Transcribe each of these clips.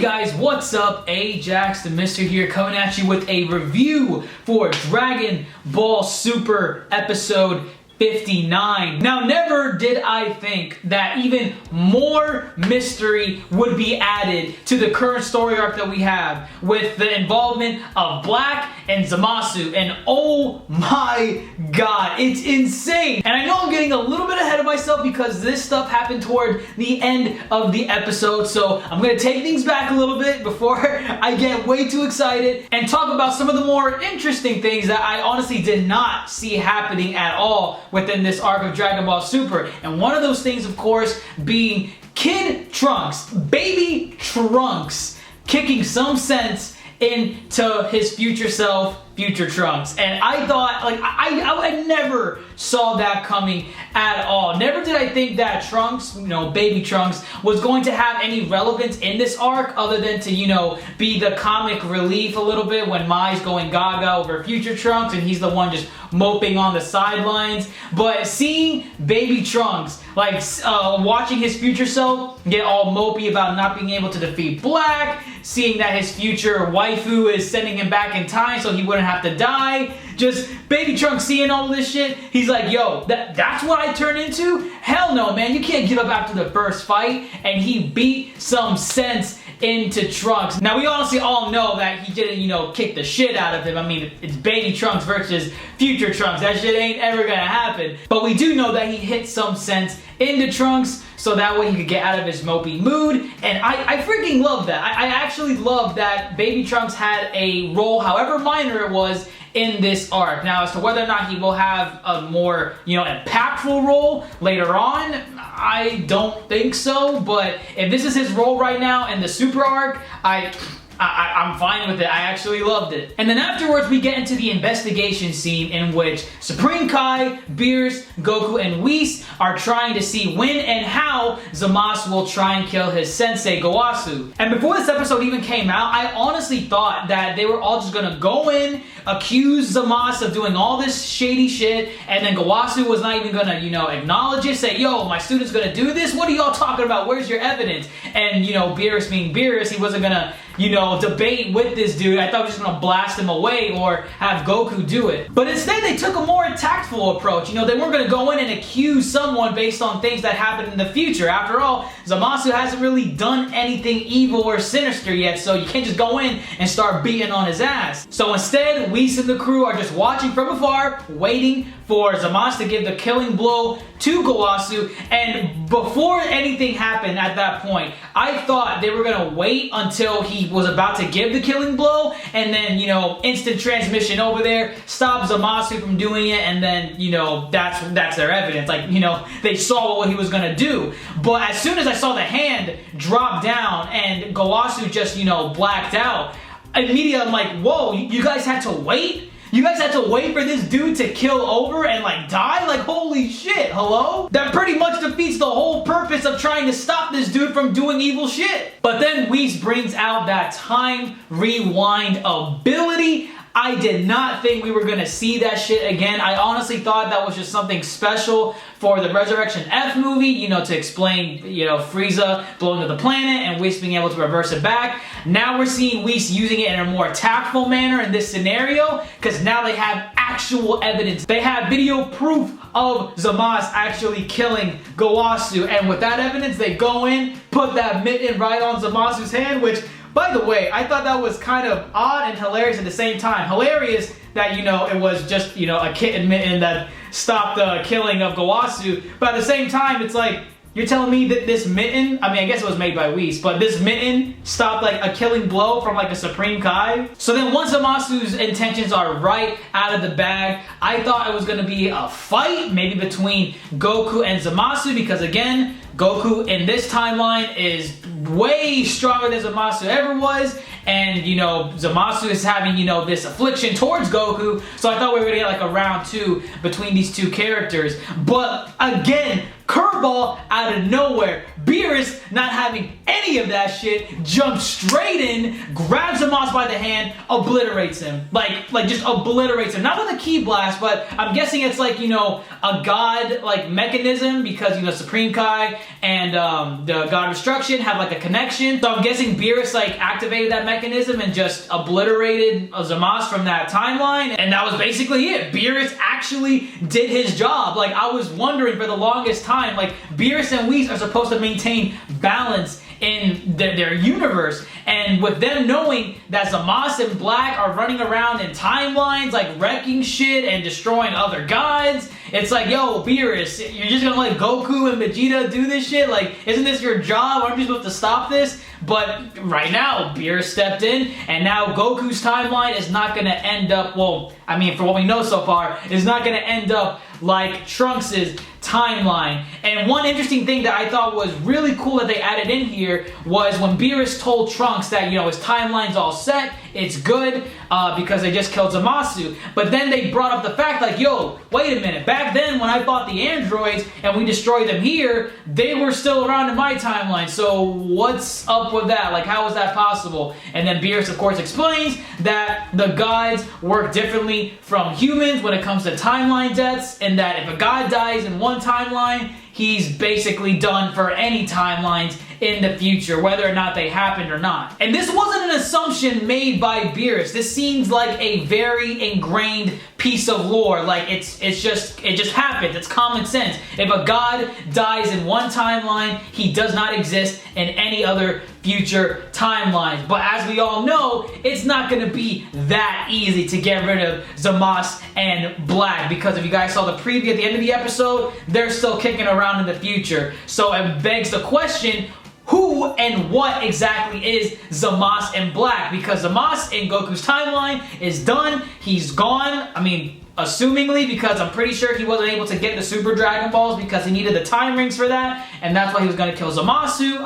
guys, what's up? Ajax the Mister here, coming at you with a review for Dragon Ball Super episode 59. Now, never did I think that even more mystery would be added to the current story arc that we have with the involvement of Black and Zamasu, and oh my god, it's insane. And I know I'm getting a little bit ahead of myself because this stuff happened toward the end of the episode, so I'm gonna take things back a little bit before I get way too excited and talk about some of the more interesting things that I honestly did not see happening at all within this arc of Dragon Ball Super. And one of those things, of course, being Kid Trunks, baby Trunks, kicking some sense into his future self, Future Trunks. And I thought, like, I never saw that coming at all. Never did I think that Trunks, baby Trunks, was going to have any relevance in this arc other than to, be the comic relief a little bit when Mai's going gaga over Future Trunks and he's the one just moping on the sidelines. But seeing baby Trunks, like, watching his future self get all mopey about not being able to defeat Black, seeing that his future waifu is sending him back in time so he wouldn't have to die, just baby Trunks seeing all this shit, he's like, yo, that's what I turn into? Hell no, man, you can't give up after the first fight. And he beat some sense into Trunks. Now, we honestly all know that he didn't, kick the shit out of him. I mean, it's baby Trunks versus Future Trunks. That shit ain't ever gonna happen. But we do know that he hit some sense into Trunks so that way he could get out of his mopey mood. And I freaking love that. I actually love that baby Trunks had a role, however minor it was, in this arc. Now, as to whether or not he will have a more, impactful role later on, I don't think so. But if this is his role right now in the Super arc, I'm fine with it. I actually loved it. And then afterwards, we get into the investigation scene in which Supreme Kai, Beerus, Goku, and Whis are trying to see when and how Zamasu will try and kill his sensei, Gowasu. And before this episode even came out, I honestly thought that they were all just gonna go in, accuse Zamasu of doing all this shady shit, and then Gowasu was not even gonna, acknowledge it, say, yo, my student's gonna do this? What are y'all talking about? Where's your evidence? And, Beerus being Beerus, he wasn't gonna, debate with this dude. I thought he was just gonna blast him away or have Goku do it. But instead, they took a more tactful approach. They weren't gonna go in and accuse someone based on things that happen in the future. After all, Zamasu hasn't really done anything evil or sinister yet, so you can't just go in and start beating on his ass. So instead, Whis and the crew are just watching from afar, waiting for Zamasu to give the killing blow to Gowasu. And before anything happened at that point, I thought they were gonna wait until he was about to give the killing blow, and then, instant transmission over there, stop Zamasu from doing it, and then, that's their evidence. Like, they saw what he was gonna do. But as soon as I saw the hand drop down and Gowasu just, blacked out, immediately I'm like, whoa, you guys had to wait? You guys had to wait for this dude to kill over and, die? Like, holy shit, hello? That pretty much defeats the whole purpose of trying to stop this dude from doing evil shit. But then Whis brings out that time rewind ability. I did not think we were gonna see that shit again. I honestly thought that was just something special for the Resurrection F movie, to explain, Frieza blowing to the planet and Whis being able to reverse it back. Now we're seeing Whis using it in a more tactful manner in this scenario, because now they have actual evidence. They have video proof of Zamasu actually killing Gowasu, and with that evidence, they go in, put that mitten right on Zamasu's hand, which, by the way, I thought that was kind of odd and hilarious at the same time. Hilarious that, it was just, a kitten mitten that stopped the killing of Gowasu. But at the same time, it's like, you're telling me that this mitten, I mean, I guess it was made by Whis, but this mitten stopped, a killing blow from, a Supreme Kai? So then once Zamasu's intentions are right out of the bag, I thought it was going to be a fight, maybe between Goku and Zamasu, because again, Goku in this timeline is way stronger than Zamasu ever was, and Zamasu is having this affliction towards Goku, so I thought we were gonna get a round 2 between these two characters. But again, curveball out of nowhere, Beerus not having any of that shit, jumps straight in, grabs Zamasu by the hand, obliterates him. Like just obliterates him. Not with a ki blast, but I'm guessing it's like, you know, a god like mechanism, because, you know, Supreme Kai and the God of Destruction have like a connection. So I'm guessing Beerus like activated that mechanism and just obliterated Zamasu from that timeline, and that was basically it. Beerus actually did his job. Like, I was wondering for the longest time, like, Beerus and Whis are supposed to maintain balance in their universe, and with them knowing that Zamasu and Black are running around in timelines, like wrecking shit and destroying other gods, it's like, yo, Beerus, you're just gonna let Goku and Vegeta do this shit? Like, isn't this your job? Aren't you supposed to stop this? But right now, Beerus stepped in, and now Goku's timeline is not gonna end up, well, I mean, for what we know so far, is not gonna end up like Trunks' timeline. And one interesting thing that I thought was really cool that they added in here was when Beerus told Trunks that, you know, his timeline's all set, it's good, because they just killed Zamasu. But then they brought up the fact, like, yo, wait a minute, back then when I fought the androids and we destroyed them here, they were still around in my timeline, so what's up with that? Like, how is that possible? And then Beerus, of course, explains that the gods work differently from humans when it comes to timeline deaths, and that if a god dies in one timeline, he's basically done for any timelines in the future, whether or not they happened or not. And this wasn't an assumption made by Beerus. This seems like a very ingrained piece of lore. Like, it just happens. It's common sense. If a god dies in one timeline, he does not exist in any other future timelines. But as we all know, it's not going to be that easy to get rid of Zamasu and Black, because if you guys saw the preview at the end of the episode, they're still kicking around in the future. So it begs the question, who and what exactly is Zamasu and Black? Because Zamasu in Goku's timeline is done. He's gone. I mean, assumingly, because I'm pretty sure he wasn't able to get the Super Dragon Balls because he needed the time rings for that, and that's why he was going to kill Gowasu,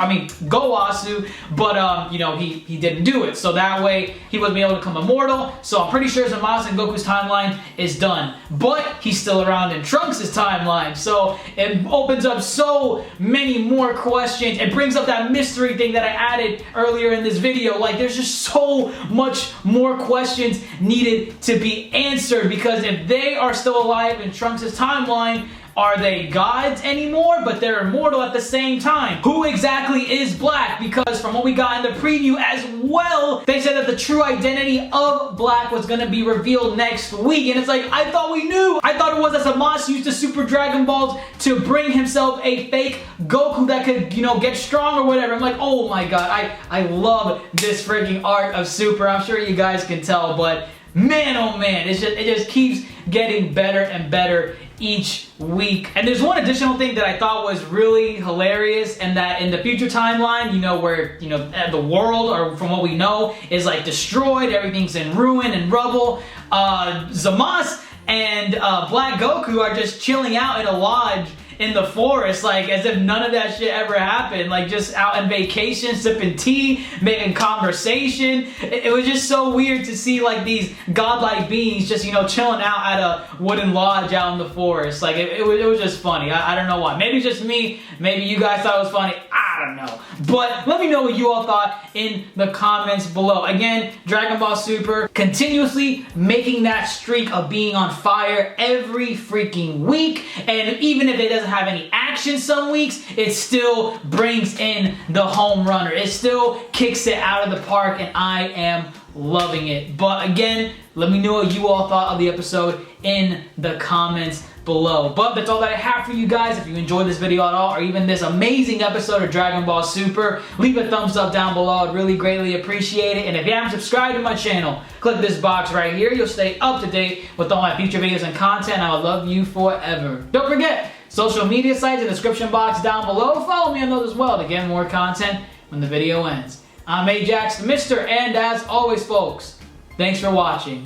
but you know, he didn't do it, so that way he wouldn't be able to become immortal. So I'm pretty sure Zamasu and Goku's timeline is done, but he's still around in Trunks' timeline, so it opens up so many more questions. It brings up that mystery thing that I added earlier in this video. Like, there's just so much more questions needed to be answered, because if they are still alive in Trunks' timeline, are they gods anymore, but they're immortal at the same time? Who exactly is Black? Because from what we got in the preview as well, they said that the true identity of Black was going to be revealed next week. And it's like, I thought we knew. I thought it was that Zamasu used the Super Dragon Balls to bring himself a fake Goku that could, you know, get strong or whatever. I'm like, oh my god, I love this freaking arc of Super. I'm sure you guys can tell, but man, oh man, it just keeps getting better and better each week. And there's one additional thing that I thought was really hilarious, and that in the future timeline, you know, where, you know, the world, or from what we know, is like destroyed, everything's in ruin and rubble, Zamasu and Black Goku are just chilling out in a lodge in the forest, like as if none of that shit ever happened, like just out on vacation, sipping tea, making conversation. It was just so weird to see like these godlike beings just, you know, chilling out at a wooden lodge out in the forest. Like it was just funny. I don't know why. Maybe just me. Maybe you guys thought it was funny. I don't know. But let me know what you all thought in the comments below. Again, Dragon Ball Super continuously making that streak of being on fire every freaking week. And even if it doesn't have any action some weeks, it still brings in the home runner. It still kicks it out of the park, and I am loving it. But again, let me know what you all thought of the episode in the comments below. But that's all that I have for you guys. If you enjoyed this video at all, or even this amazing episode of Dragon Ball Super, leave a thumbs up down below. I'd really greatly appreciate it. And if you haven't subscribed to my channel, click this box right here. You'll stay up to date with all my future videos and content. I will love you forever. Don't forget, social media sites in the description box down below. Follow me on those as well to get more content when the video ends. I'm Ajax the Mister, and as always, folks, thanks for watching.